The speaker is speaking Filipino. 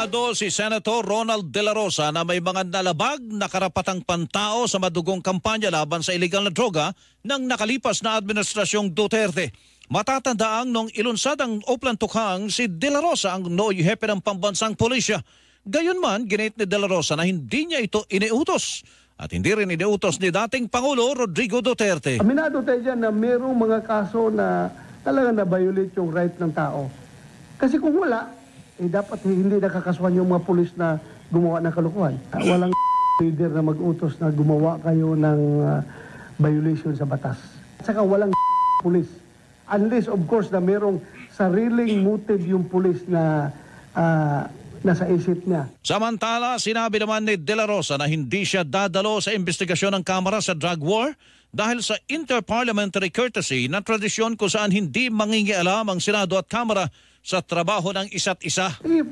Aminado si Senator Ronald De La Rosa na may mga nalabag na karapatang pantao sa madugong kampanya laban sa iligal na droga ng nakalipas na administrasyong Duterte. Matatandaang nung ilunsad ang Oplan Tukhang, si De La Rosa ang nooy hepe ng pambansang pulisya. Gayunman, ginit ni De La Rosa na hindi niya ito iniutos at hindi rin iniutos ni dating Pangulo Rodrigo Duterte. Aminado tayo dyan na mayroong mga kaso na talaga na-violate yung right ng tao. Kasi kung wala, dapat hindi nakakasuhan yung mga pulis na gumawa ng kalukuhan. Walang leader na mag-utos na gumawa kayo ng violation sa batas. At saka walang pulis. Unless, of course, na mayroong sariling motive yung pulis na nasa isip niya. Samantala, sinabi naman ni De La Rosa na hindi siya dadalo sa investigasyon ng Kamara sa drug war dahil sa interparliamentary courtesy na tradisyon kung saan hindi mangingialam ang Senado at Kamara sa trabaho ng isa't isa. If